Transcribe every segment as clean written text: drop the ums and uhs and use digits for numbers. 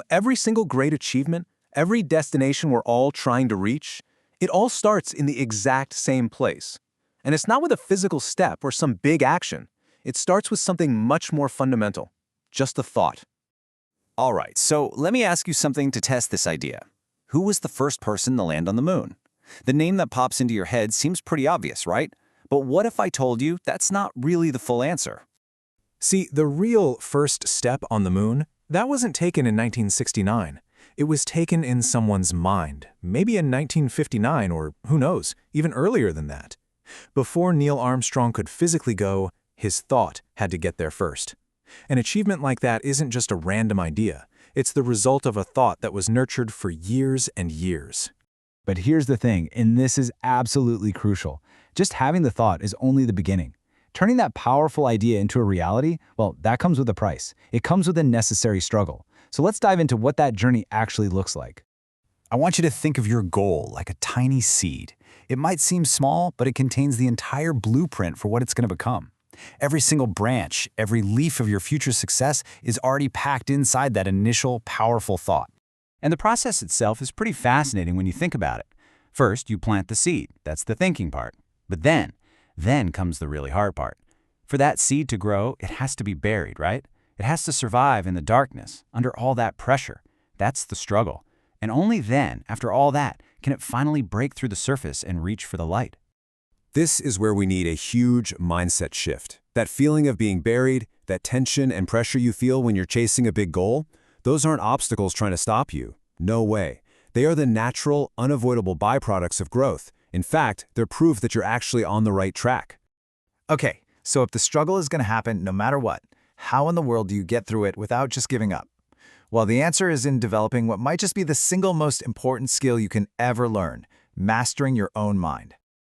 Every single great achievement, every destination we're all trying to reach, it all starts in the exact same place. And it's not with a physical step or some big action. It starts with something much more fundamental, just a thought. All right, so let me ask you something to test this idea. Who was the first person to land on the moon? The name that pops into your head seems pretty obvious, right? But what if I told you that's not really the full answer? See, the real first step on the moon, that wasn't taken in 1969. It was taken in someone's mind, maybe in 1959 or who knows, even earlier than that. Before Neil Armstrong could physically go, his thought had to get there first. An achievement like that isn't just a random idea. It's the result of a thought that was nurtured for years and years. But here's the thing, and this is absolutely crucial. Just having the thought is only the beginning. Turning that powerful idea into a reality, well, that comes with a price. It comes with a necessary struggle. So let's dive into what that journey actually looks like. I want you to think of your goal like a tiny seed. It might seem small, but it contains the entire blueprint for what it's going to become. Every single branch, every leaf of your future success is already packed inside that initial powerful thought. And the process itself is pretty fascinating when you think about it. First, you plant the seed. That's the thinking part. But then comes the really hard part. For that seed to grow, it has to be buried, right? It has to survive in the darkness, under all that pressure. That's the struggle. And only then, after all that, can it finally break through the surface and reach for the light. This is where we need a huge mindset shift. That feeling of being buried, that tension and pressure you feel when you're chasing a big goal, those aren't obstacles trying to stop you. No way. They are the natural, unavoidable byproducts of growth. In fact, they're proof that you're actually on the right track. Okay, so if the struggle is going to happen no matter what, how in the world do you get through it without just giving up? Well, the answer is in developing what might just be the single most important skill you can ever learn, mastering your own mind.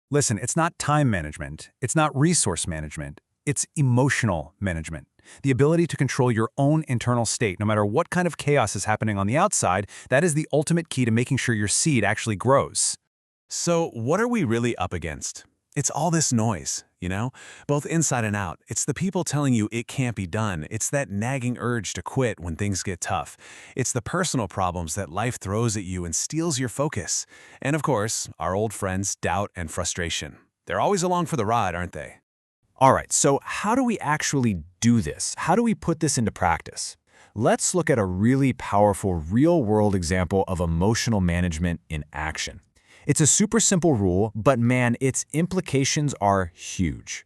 Listen, it's not time management, it's not resource management, it's emotional management. The ability to control your own internal state, no matter what kind of chaos is happening on the outside, that is the ultimate key to making sure your seed actually grows. So what are we really up against? It's all this noise, both inside and out. It's the people telling you it can't be done. It's that nagging urge to quit when things get tough. It's the personal problems that life throws at you and steals your focus. And of course, our old friends, doubt and frustration. They're always along for the ride, aren't they? All right, so how do we actually do this? How do we put this into practice? Let's look at a really powerful real-world example of emotional management in action. It's a super simple rule, but man, its implications are huge.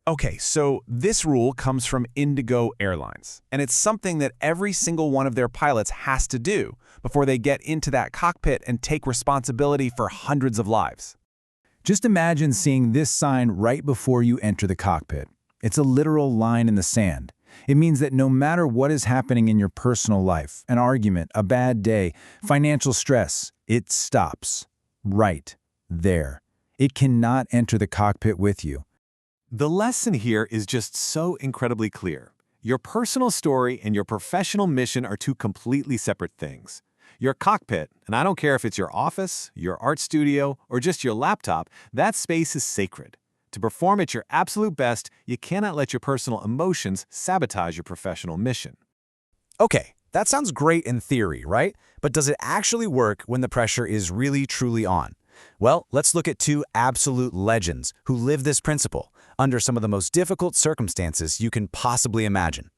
Okay, so this rule comes from Indigo Airlines, and it's something that every single one of their pilots has to do before they get into that cockpit and take responsibility for hundreds of lives. Just imagine seeing this sign right before you enter the cockpit. It's a literal line in the sand. It means that no matter what is happening in your personal life, an argument, a bad day, financial stress, it stops. Right there. It cannot enter the cockpit with you. The lesson here is just so incredibly clear. Your personal story and your professional mission are two completely separate things. Your cockpit, and I don't care if it's your office, your art studio, or just your laptop, that space is sacred. To perform at your absolute best, you cannot let your personal emotions sabotage your professional mission. Okay, that sounds great in theory, right? But does it actually work when the pressure is really, truly on? Well, let's look at two absolute legends who live this principle under some of the most difficult circumstances you can possibly imagine.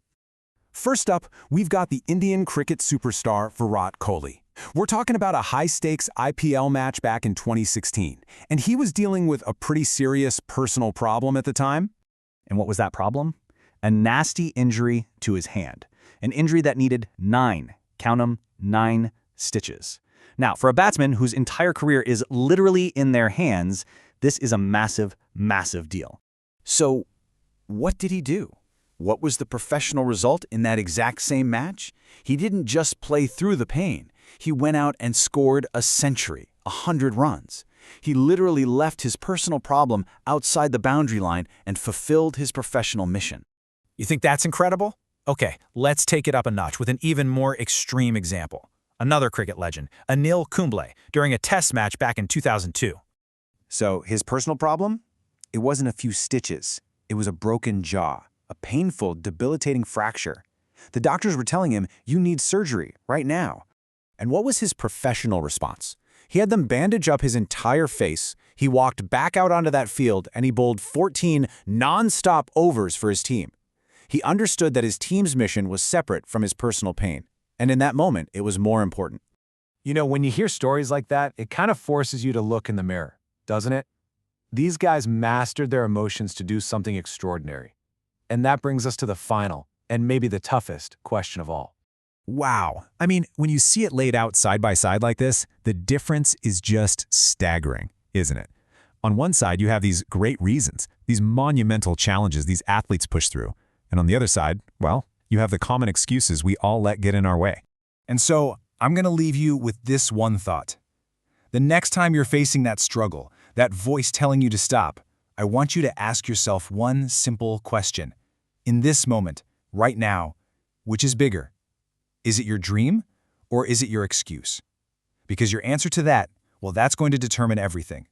First up, we've got the Indian cricket superstar Virat Kohli. We're talking about a high-stakes IPL match back in 2016, and he was dealing with a pretty serious personal problem at the time. And what was that problem? A nasty injury to his hand. An injury that needed 9, count 'em, 9 stitches. Now, for a batsman whose entire career is literally in their hands, this is a massive, massive deal. So, what did he do? What was the professional result in that exact same match? He didn't just play through the pain. He went out and scored a century, 100 runs. He literally left his personal problem outside the boundary line and fulfilled his professional mission. You think that's incredible? Okay, let's take it up a notch with an even more extreme example. Another cricket legend, Anil Kumble, during a test match back in 2002. So, his personal problem? It wasn't a few stitches. It was a broken jaw, a painful, debilitating fracture. The doctors were telling him, "You need surgery right now." And what was his professional response? He had them bandage up his entire face. He walked back out onto that field and he bowled 14 non-stop overs for his team. He understood that his team's mission was separate from his personal pain. And in that moment, it was more important. You know, when you hear stories like that, it kind of forces you to look in the mirror, doesn't it? These guys mastered their emotions to do something extraordinary. And that brings us to the final, and maybe the toughest, question of all. Wow. I mean, when you see it laid out side by side like this, the difference is just staggering, isn't it? On one side, you have these great reasons, these monumental challenges these athletes push through. And on the other side, well, you have the common excuses we all let get in our way. And so, I'm going to leave you with this one thought. The next time you're facing that struggle, that voice telling you to stop, I want you to ask yourself one simple question. In this moment, right now, which is bigger? Is it your dream or is it your excuse? Because your answer to that, well, that's going to determine everything.